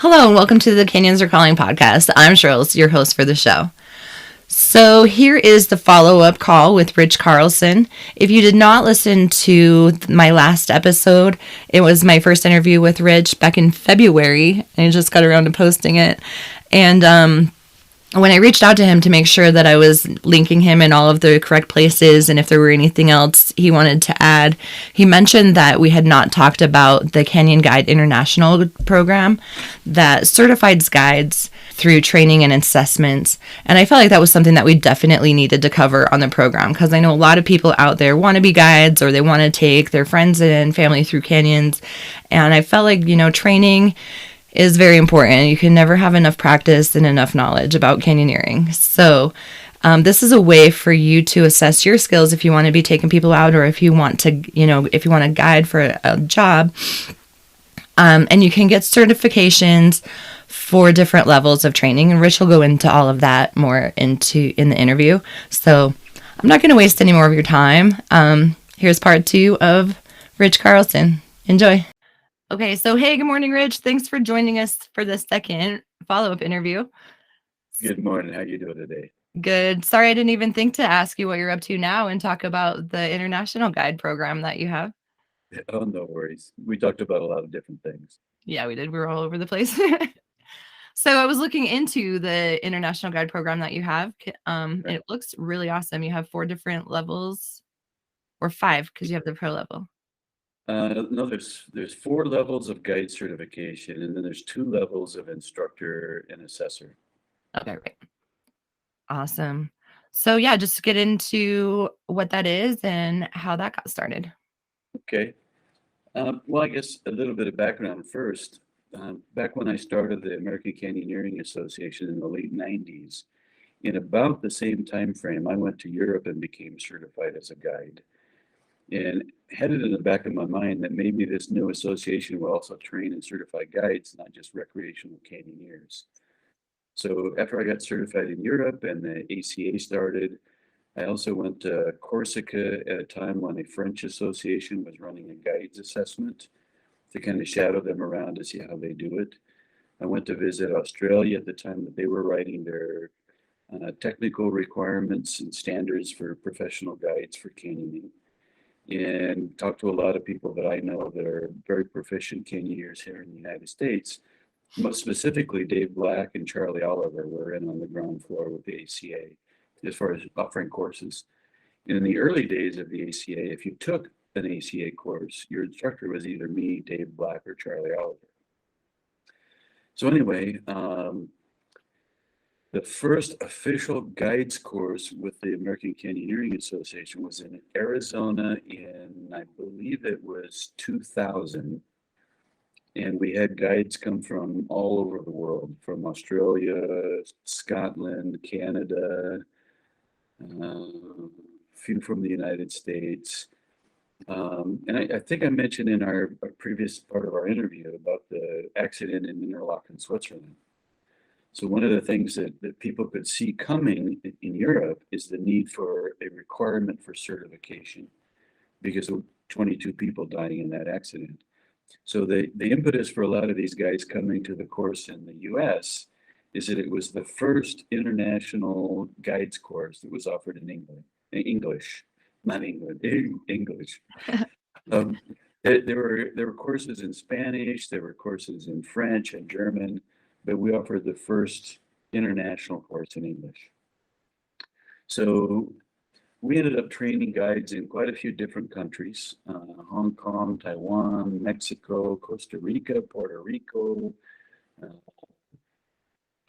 Hello and welcome to the Canyons Are Calling podcast. I'm Cheryl, your host for the show. So here is the follow-up call with Rich Carlson. If you did not listen to my last episode, it was my first interview with Rich back in February. I just got around to posting it. And when I reached out to him to make sure that I was linking him in all of the correct places and if there were anything else he wanted to add, he mentioned that we had not talked about the Canyon Guide International program that certifies guides through training and assessments. And I felt like that was something that we definitely needed to cover on the program because I know a lot of people out there want to be guides or they want to take their friends and family through canyons. And I felt like, training is very important. You can never have enough practice and enough knowledge about canyoneering. So this is a way for you to assess your skills if you want to be taking people out or if you want to, if you want to guide for a job. And you can get certifications for different levels of training. And Rich will go into all of that more in the interview. So I'm not going to waste any more of your time. Here's part 2 of Rich Carlson. Enjoy. Okay, so hey, good morning, Rich. Thanks for joining us for the second follow-up interview. Good morning. How you doing today? Good. Sorry, I didn't even think to ask you what you're up to now and talk about the international guide program that you have. Oh, no worries. We talked about a lot of different things. Yeah, we did. We were all over the place. So I was looking into the international guide program that you have. Right. It looks really awesome. You have 4 different levels, or 5 because you have the pro level. No, there's 4 levels of guide certification, and then there's 2 levels of instructor and assessor. Okay, right. Awesome. So yeah, just get into what that is and how that got started. Okay. Well, I guess a little bit of background first. Back when I started the American Canyoneering Association in the late 90s, in about the same time frame, I went to Europe and became certified as a guide. And had it in the back of my mind that maybe this new association will also train and certify guides, not just recreational canyoneers. So after I got certified in Europe and the ACA started, I also went to Corsica at a time when a French association was running a guides assessment to kind of shadow them around to see how they do it. I went to visit Australia at the time that they were writing their technical requirements and standards for professional guides for canyoning, and talked to a lot of people that I know that are very proficient canyoneers here in the United States. Most specifically, Dave Black and Charlie Oliver were in on the ground floor with the ACA as far as offering courses. And in the early days of the ACA, if you took an ACA course, your instructor was either me, Dave Black, or Charlie Oliver. So anyway, the first official guides course with the American Canyoneering Association was in Arizona in, I believe it was 2000. And we had guides come from all over the world, from Australia, Scotland, Canada, a few from the United States. And I think I mentioned in our previous part of our interview about the accident in Interlaken, Switzerland. So one of the things that people could see coming in Europe is the need for a requirement for certification because of 22 people dying in that accident. So the impetus for a lot of these guys coming to the course in the US is that it was the first international guides course that was offered in English, not England, English. Um, there were courses in Spanish, there were courses in French and German, but we offered the first international course in English. So we ended up training guides in quite a few different countries, Hong Kong, Taiwan, Mexico, Costa Rica, Puerto Rico, uh,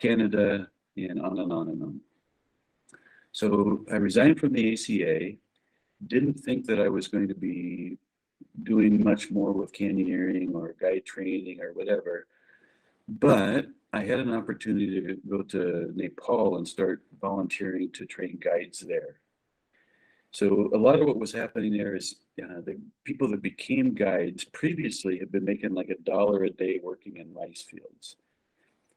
Canada, and on and on and on. So I resigned from the ACA, didn't think that I was going to be doing much more with canyoneering or guide training or whatever. But I had an opportunity to go to Nepal and start volunteering to train guides there. So a lot of what was happening there is the people that became guides previously had been making like $1 a day working in rice fields.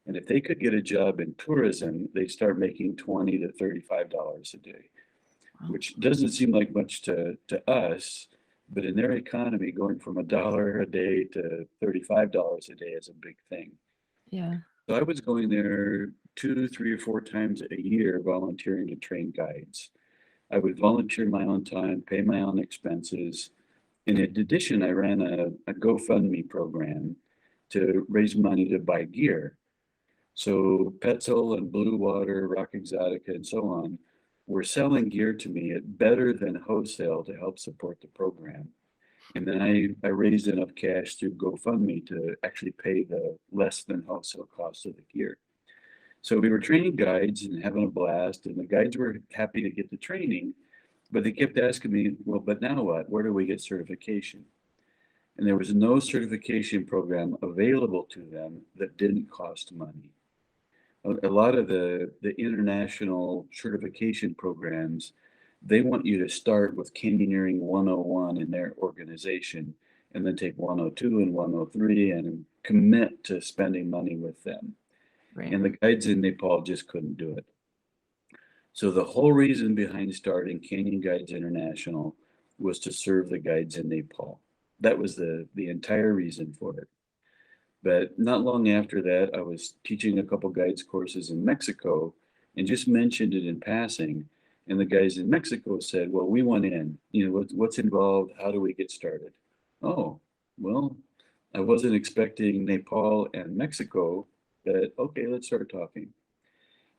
And if they could get a job in tourism, they start making $20 to $35 a day, which doesn't seem like much to us, but in their economy, going from $1 a day to $35 a day is a big thing. Yeah. So I was going there 2, 3, or 4 times a year volunteering to train guides. I would volunteer my own time, pay my own expenses. In addition, I ran a GoFundMe program to raise money to buy gear. So Petzl and Blue Water, Rock Exotica, and so on were selling gear to me at better than wholesale to help support the program. And then I raised enough cash through GoFundMe to actually pay the less than wholesale cost of the gear. So we were training guides and having a blast, and the guides were happy to get the training, but they kept asking me, well, but now what? Where do we get certification? And there was no certification program available to them that didn't cost money. A lot of the international certification programs, they want you to start with Canyoneering 101 in their organization and then take 102 and 103 and commit to spending money with them. Right. And the guides in Nepal just couldn't do it. So the whole reason behind starting Canyon Guides International was to serve the guides in Nepal. That was the entire reason for it. But not long after that, I was teaching a couple guides courses in Mexico and just mentioned it in passing. And the guys in Mexico said, well, we want in. What's involved? How do we get started? Oh, well, I wasn't expecting Nepal and Mexico, but okay, let's start talking.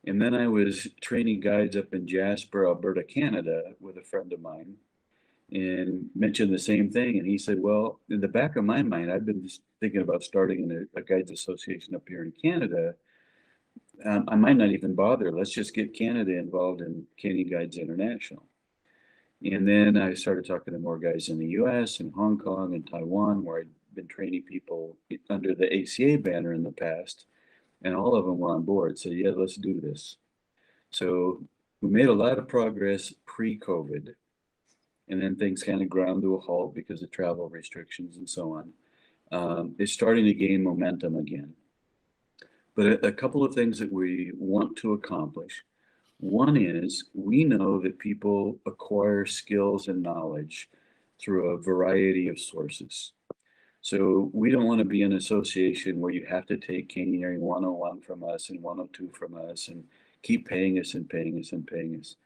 And then I was training guides up in Jasper, Alberta, Canada with a friend of mine and mentioned the same thing. And he said, well, in the back of my mind, I've been just thinking about starting a guides association up here in Canada. I might not even bother. Let's just get Canada involved in Canyon Guides International. And then I started talking to more guys in the US and Hong Kong and Taiwan, where I'd been training people under the ACA banner in the past. And all of them were on board. So, yeah, let's do this. So we made a lot of progress pre-COVID, and then things kind of ground to a halt because of travel restrictions and so on. It's starting to gain momentum again. But a couple of things that we want to accomplish. One is we know that people acquire skills and knowledge through a variety of sources. So we don't want to be an association where you have to take Canyoneering 101 from us and 102 from us and keep paying us and paying us and paying us.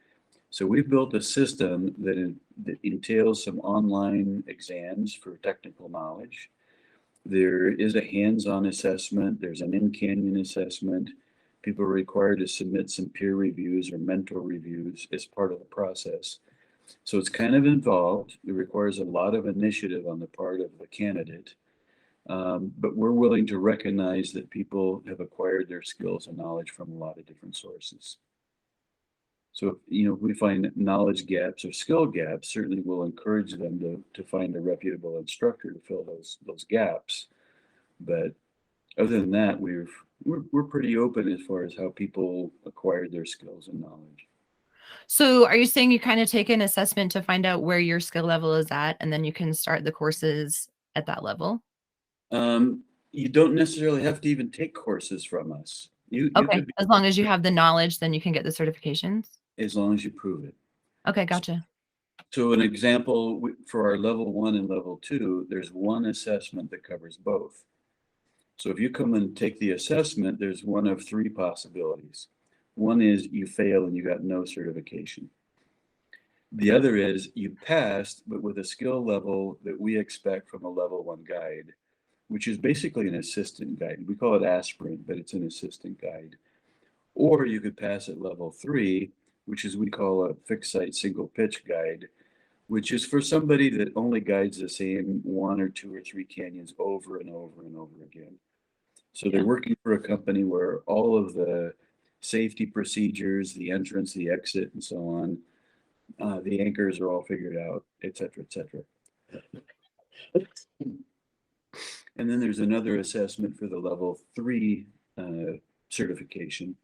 So we've built a system that entails some online exams for technical knowledge. There is a hands-on assessment. There's an in-canyon assessment. People are required to submit some peer reviews or mentor reviews as part of the process. So it's kind of involved. It requires a lot of initiative on the part of the candidate. But we're willing to recognize that people have acquired their skills and knowledge from a lot of different sources. So, if we find knowledge gaps or skill gaps, certainly we'll encourage them to find a reputable instructor to fill those gaps. But other than that, we're pretty open as far as how people acquired their skills and knowledge. So are you saying you kind of take an assessment to find out where your skill level is at, and then you can start the courses at that level? Um, you don't necessarily have to even take courses from us. You Okay. could be, As long as you have the knowledge, then you can get the certifications? as long as you prove it. Okay, gotcha. So an example for our level 1 and level 2, there's one assessment that covers both. So if you come and take the assessment, there's one of three possibilities. One is you fail and you got no certification. The other is you passed, but with a skill level that we expect from a level 1 guide, which is basically an assistant guide. We call it aspirant, but it's an assistant guide. Or you could pass at level 3, which is we call a fixed site single pitch guide, which is for somebody that only guides the same 1 or 2 or 3 canyons over and over and over again. So they're Yeah. working for a company where all of the safety procedures, the entrance, the exit, and so on, the anchors are all figured out, et cetera, et cetera. And then there's another assessment for the level 3 certification.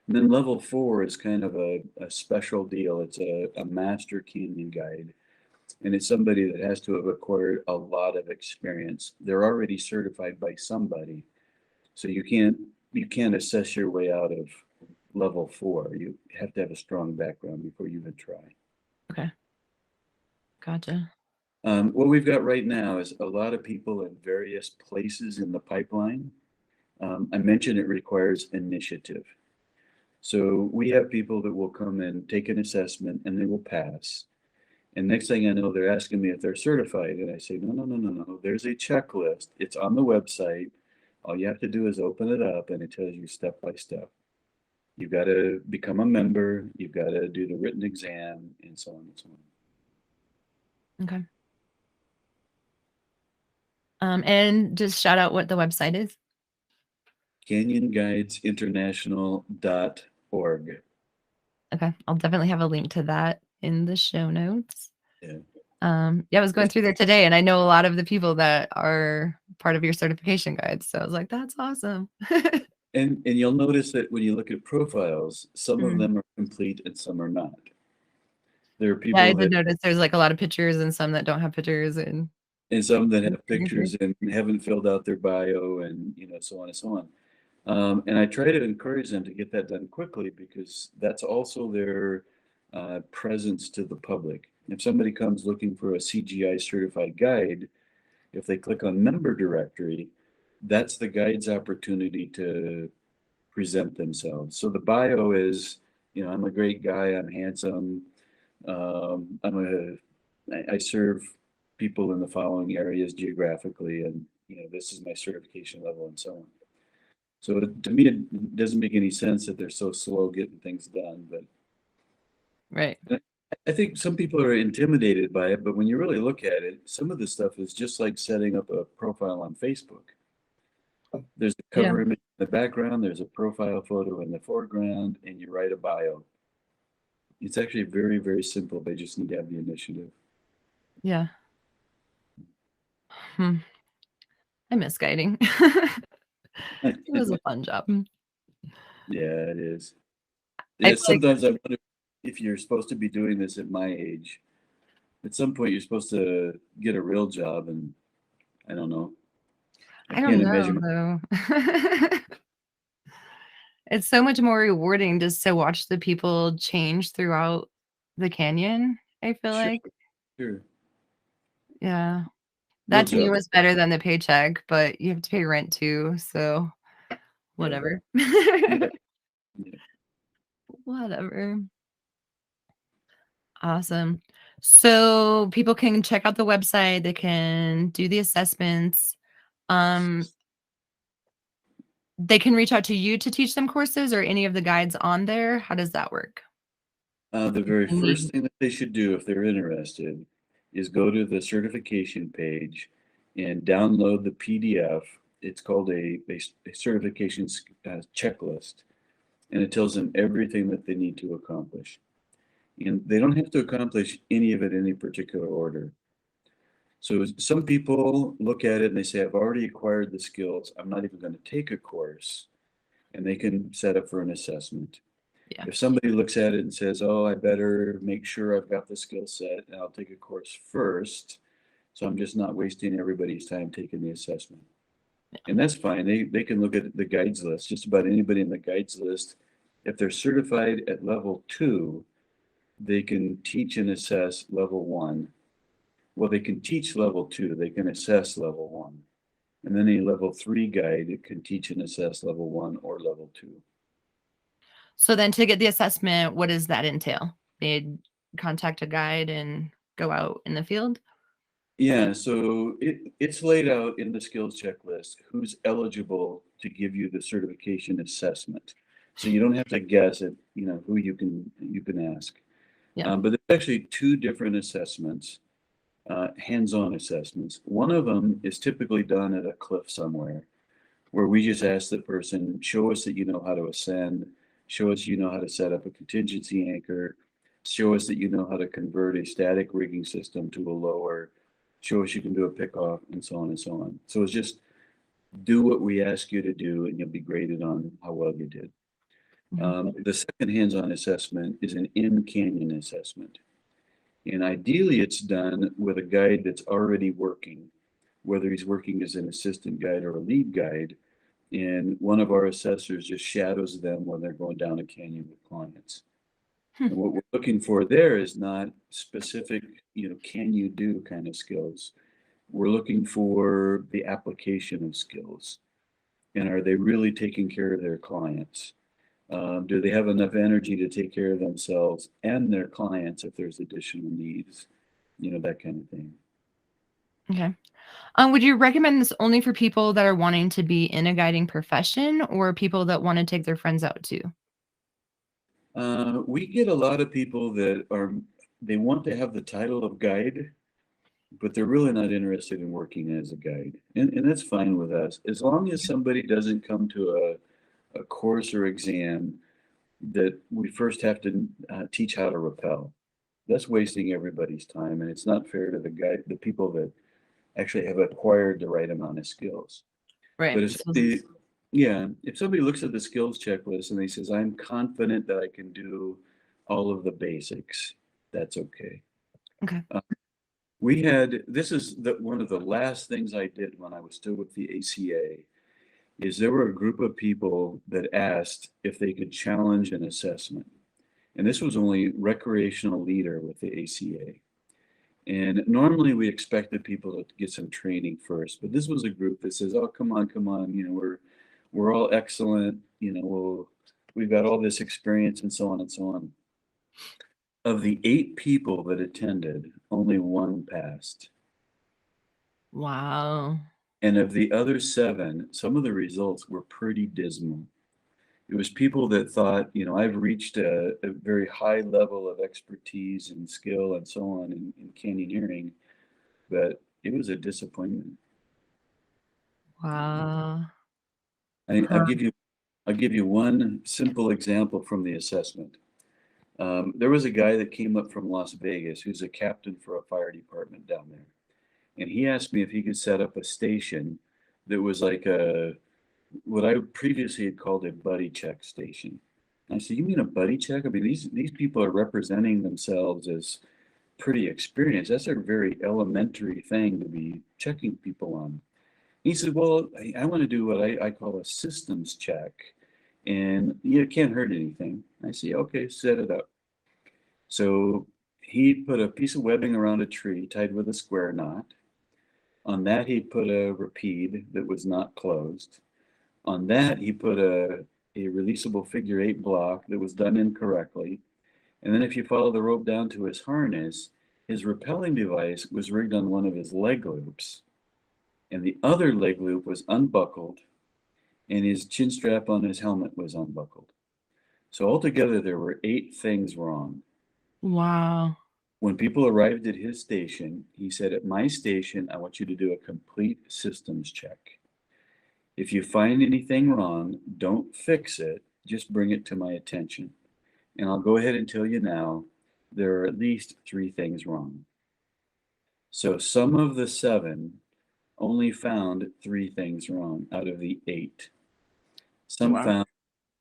And then level 4 is kind of a special deal. It's a master canyon guide. And it's somebody that has to have acquired a lot of experience. They're already certified by somebody. So you can't assess your way out of level 4. You have to have a strong background before you even try. Okay. Gotcha. What we've got right now is a lot of people in various places in the pipeline. I mentioned it requires initiative. So we have people that will come and take an assessment and they will pass. And next thing I know, they're asking me if they're certified. And I say, no, no, no, no, no. There's a checklist. It's on the website. All you have to do is open it up and it tells you step by step. You've got to become a member, you've got to do the written exam, and so on and so on. Okay. And just shout out what the website is. CanyonGuidesInternational.org. Okay. I'll definitely have a link to that in the show notes. Yeah. Yeah, I was going through there today and I know a lot of the people that are part of your certification guides. So I was like, that's awesome. And you'll notice that when you look at profiles, some of Mm. them are complete and some are not. There are Yeah, I people did that, notice there's like a lot of pictures and some that don't have pictures and and some that have pictures and haven't filled out their bio and, so on and so on. And I try to encourage them to get that done quickly because that's also their presence to the public. If somebody comes looking for a CGI certified guide, if they click on member directory, that's the guide's opportunity to present themselves. So the bio is, I'm a great guy, I'm handsome, I serve people in the following areas geographically, and this is my certification level and so on. So to me, it doesn't make any sense that they're so slow getting things done, but right. I think some people are intimidated by it, but when you really look at it, some of this stuff is just like setting up a profile on Facebook. There's a Yeah. cover image in the background, there's a profile photo in the foreground, and you write a bio. It's actually very, very simple. They just need to have the initiative. Yeah. Hmm. I miss guiding. It was a fun job. Yeah, it is. I Yeah, feel like sometimes I wonder if you're supposed to be doing this at my age. At some point, you're supposed to get a real job, and I don't know. I I don't can't know imagine. though. It's so much more rewarding just to watch the people change throughout the canyon, I feel Sure, like. sure. Yeah. Real That to me job. was better than the paycheck, but you have to pay rent too, so Yeah, whatever. yeah, yeah. Whatever. Awesome. So people can check out the website, they can do the assessments. Um, they can reach out to you to teach them courses or any of the guides on there. How does that work? The If very they need, first thing that they should do if they're interested is go to the certification page and download the PDF. It's called a certification checklist, and it tells them everything that they need to accomplish. And they don't have to accomplish any of it in any particular order. So some people look at it and they say, I've already acquired the skills. I'm not even going to take a course, and they can set up for an assessment. yeah. If somebody looks at it and says, oh, I better make sure I've got the skill set and I'll take a course first, so I'm just not wasting everybody's time taking the assessment. And that's fine. They can look at the guides list, just about anybody in the guides list. If they're certified at level 2, they can teach and assess level 1. Well, they can teach level 2, they can assess level 1. And then a level 3 guide can teach and assess level 1 or level 2. So then to get the assessment, what does that entail? They'd contact a guide and go out in the field? Yeah, so it's laid out in the skills checklist who's eligible to give you the certification assessment. So you don't have to guess at, who you can ask. Yeah. But there's actually two different assessments, hands-on assessments. One of them is typically done at a cliff somewhere, where we just ask the person, show us that you know how to ascend, show us you know how to set up a contingency anchor, show us that you know how to convert a static rigging system to a lower, show us you can do a pickoff, and so on and so on. So it's just do what we ask you to do, and you'll be graded on how well you did. Mhm. The second hands-on assessment is an in-canyon assessment. And ideally, it's done with a guide that's already working, whether he's working as an assistant guide or a lead guide, and one of our assessors just shadows them when they're going down a canyon with clients. Hmm. And what we're looking for there is not specific, can you do kind of skills. We're looking for the application of skills. And are they really taking care of their clients? Do they have enough energy to take care of themselves and their clients if there's additional needs? That kind of thing. Okay. Would you recommend this only for people that are wanting to be in a guiding profession or people that want to take their friends out too? We get a lot of people they want to have the title of guide, but they're really not interested in working as a guide. And that's fine with us. As long as somebody doesn't come to a course or exam that we first have to teach how to rappel. That's wasting everybody's time, and it's not fair to the people that actually have acquired the right amount of skills. But Right. if somebody looks at the skills checklist and they says, "I'm confident that I can do all of the basics," that's okay. Okay. Uh, this is one of the last things I did when I was still with the ACA, is there were a group of people that asked if they could challenge an assessment. And this was only recreational leader with the ACA. And normally we expected people to get some training first, but this was a group that says, "Oh, come on, we're all excellent, we've got all this experience," and so on and so on. Of the 8 people that attended, only one passed. Wow. And of the other 7, some of the results were pretty dismal. It was people that thought, I've reached a very high level of expertise and skill and so on in canyoneering, but it was a disappointment. Wow. I, I'll Huh. give you I'll give you one simple example from the assessment. There was a guy that came up from Las Vegas who's a captain for a fire department down there, and he asked me if he could set up a station that was like what I previously had called a buddy check station. I said, "You mean a buddy check? I mean, these people are representing themselves as pretty experienced. That's a very elementary thing to be checking people on." He said, "Well, I want to do what I call a systems check, and it can't hurt anything." I say, "Okay, set it up." So he put a piece of webbing around a tree tied with a square knot. On that, he put a rapide that was not closed. On that, he put a releasable figure-8 block that was done incorrectly. And then if you follow the rope down to his harness, his rappelling device was rigged on one of his leg loops, and the other leg loop was unbuckled, and his chin strap on his helmet was unbuckled. So altogether, there were 8 things wrong. Wow. When people arrived at his station, he said, "At my station, I want you to do a complete systems check. If you find anything wrong, don't fix it, just bring it to my attention. And I'll go ahead and tell you now, there are at least 3 things wrong." So some of the 7 only found 3 things wrong out of the 8. Some Wow. found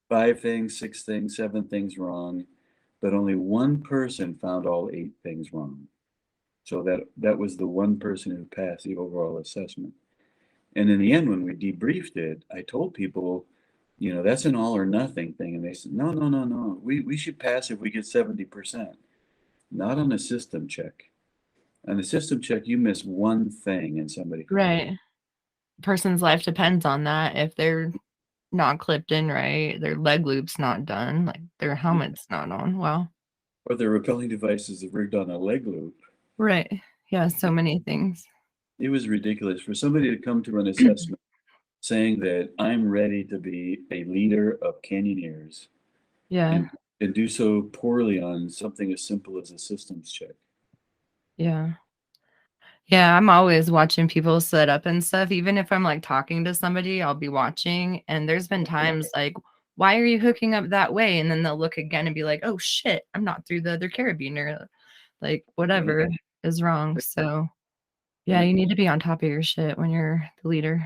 5 things, 6 things, 7 things wrong, but only one person found all 8 things wrong. So that was the one person who passed the overall assessment. And in the end, when we debriefed it, I told people, that's an all or nothing thing. And they said, "No, no, no, no. We should pass if we get 70%. Not on a system check. On a system check, you miss one thing and somebody failed." Right. Person's life depends on that. If they're not clipped in right, their leg loop's not done, like their Yeah. helmet's not on. Wow. Or their rappelling devices are rigged on a leg loop. Right. Yeah, so many things. It was ridiculous for somebody to come to an assessment saying that I'm ready to be a leader of canyoneers Yeah. and and do so poorly on something as simple as a systems check. Yeah. Yeah, I'm always watching people set up and stuff. Even if I'm like talking to somebody, I'll be watching. And there's been times like, why are you hooking up that way? And then they'll look again and be like, oh shit, I'm not through the other carabiner. Like Right, whatever is wrong. So yeah, right. you need to be on top of your shit when you're the leader.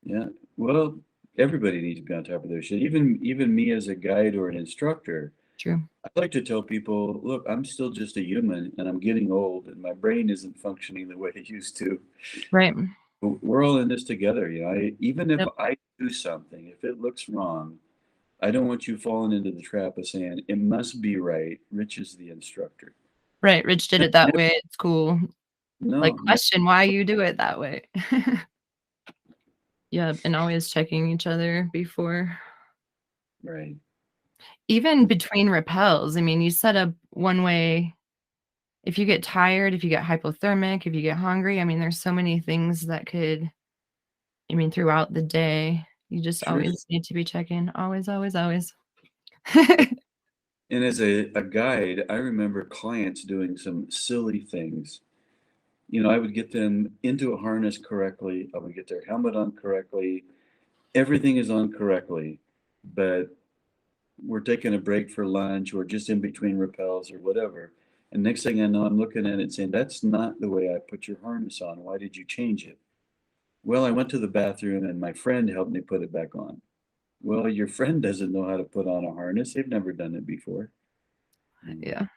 Yeah. Well, everybody needs to be on top of their shit. Even me as a guide or an instructor, True. I like to tell people, look, I'm still just a human and I'm getting old and my brain isn't functioning the way it used to. Right. But we're all in this together. Even if Yep. I do something, if it looks wrong, I don't want you falling into the trap of saying it must be right. Rich is the instructor. Right. Rich did it that Never, way. It's cool. Like no, question why you do it that way. Yep, and always checking each other before. Right. Even between rappels, I mean, you set up one way. If you get tired, if you get hypothermic, if you get hungry, I mean, there's so many things that could, I mean, throughout the day, you just Sure. always need to be checking. Always, always, always. And as a guide, I remember clients doing some silly things. I would get them into a harness correctly. I would get their helmet on correctly. Everything is on correctly, but we're taking a break for lunch or just in between rappels or whatever. And next thing I know, I'm looking at it saying, that's not the way I put your harness on. Why did you change it? Well, I went to the bathroom and my friend helped me put it back on. Well, your friend doesn't know how to put on a harness. They've never done it before. Yeah.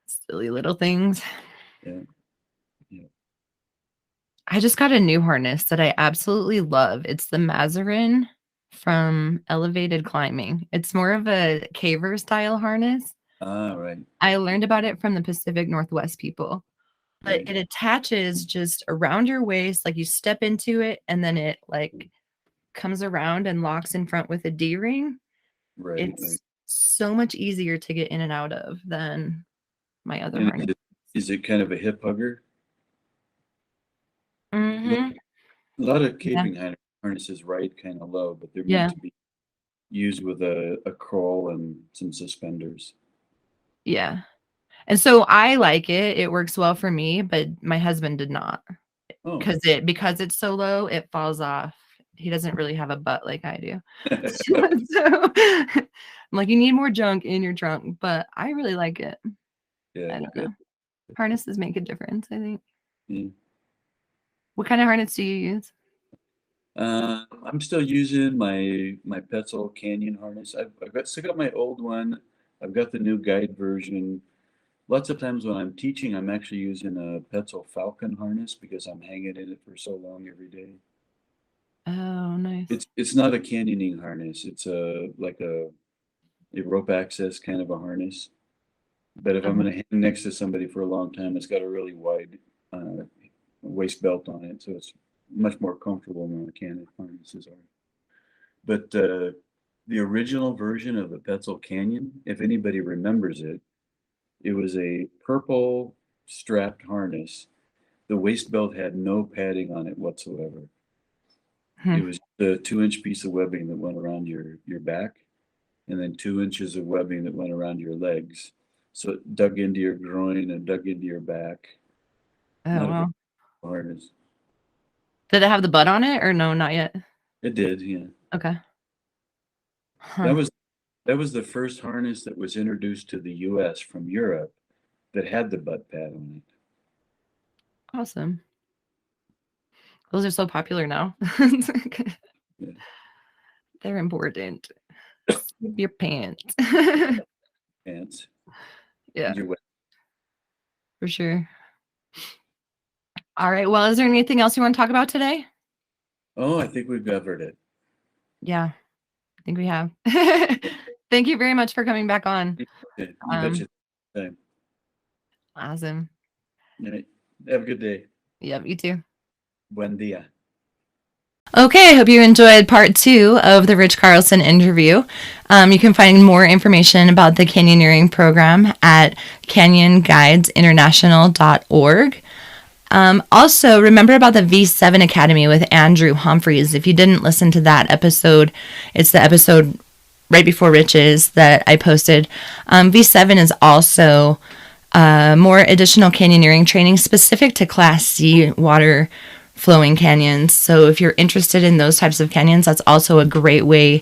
Silly little things. Yeah. Yeah. I just got a new harness that I absolutely love. It's the Mazarin from Elevated Climbing. It's more of a caver style harness. Right. I learned about it from the Pacific Northwest people. But Right. it attaches just around your waist, like you step into it and then it like comes around and locks in front with a D-ring. Right. Right. It's so much easier to get in and out of than my other And harness. is it kind of a hip hugger? A Mhm. lot of Yeah. caping harnesses ride kind of low, but they're Yeah. meant to be used with a curl and some suspenders. Yeah. And so I like it. It works well for me, but my husband did not. Oh. Because it's so low, it falls off. He doesn't really have a butt like I do. So, I'm like, "You need more junk in your trunk," but I really like it. Yeah, I don't good. know. Harnesses make a difference, I think. Yeah. What kind of harness do you use? I'm still using my Petzl Canyon harness. Still got my old one. I've got the new guide version. Lots of times when I'm teaching, I'm actually using a Petzl Falcon harness because I'm hanging in it for so long every day. Oh, nice. It's not a canyoning harness. It's a rope access kind of a harness. But if I'm Okay. going to hang next to somebody for a long time, it's got a really wide waist belt on it, so it's much more comfortable than the canyon harnesses are. But the original version of the Petzl Canyon, if anybody remembers it, it was a purple strapped harness. The waist belt had no padding on it whatsoever. It Hmm. was the 2-inch piece of webbing that went around your back, and then 2 inches of webbing that went around your legs. So it dug into your groin and dug into your back. Oh, Not a very wow. good harness. Did it have the butt on it or no, not yet? It did, yeah. Okay. That Huh. was that was the first harness that was introduced to the US from Europe that had the butt pad on it. Awesome. Those are so popular now. Yeah. They're important. Save your pants. Pants. Yeah, And your for sure. All right. Well, is there anything else you want to talk about today? Oh, I think we've covered it. Yeah, I think we have. Thank you very much for coming back on. Okay, you betcha. Time. Awesome. All right. Have a good day. Yep, you too. Buen dia. Okay, I hope you enjoyed part 2 of the Rich Carlson interview. You can find more information about the canyoneering program at canyonguidesinternational.org. Also, remember about the V7 Academy with Andrew Humphreys. If you didn't listen to that episode, it's the episode right before Rich's that I posted. V7 is also more additional canyoneering training specific to Class C water flowing canyons. So if you're interested in those types of canyons, that's also a great way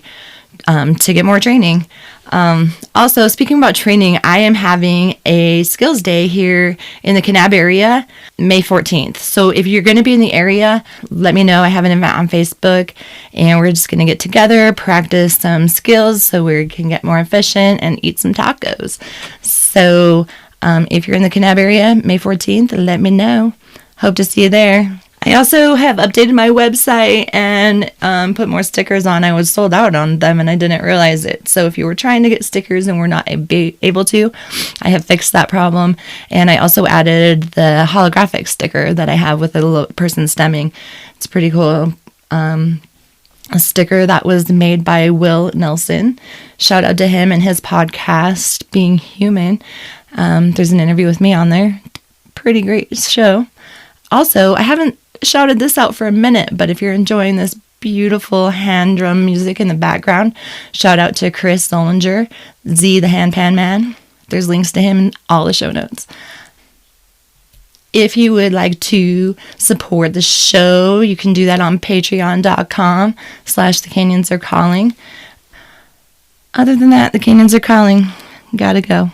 to get more training. Also, speaking about training, I am having a skills day here in the Kanab area, May 14th. So if you're going to be in the area, let me know. I have an event on Facebook, and we're just going to get together, practice some skills so we can get more efficient and eat some tacos. So if you're in the Kanab area, May 14th, let me know. Hope to see you there. I also have updated my website and put more stickers on. I was sold out on them and I didn't realize it. So if you were trying to get stickers and were not able to, I have fixed that problem. And I also added the holographic sticker that I have with a little person stemming. It's pretty cool. a sticker that was made by Will Nelson. Shout out to him and his podcast, Being Human. There's an interview with me on there. Pretty great show. Also, I haven't shouted this out for a minute, but if you're enjoying this beautiful hand drum music in the background, shout out to Chris Solinger, Z the Handpan Man. There's links to him in all the show notes. If you would like to support the show, you can do that on patreon.com/The Canyons Are Calling. Other than that, the Canyons are calling. Gotta go.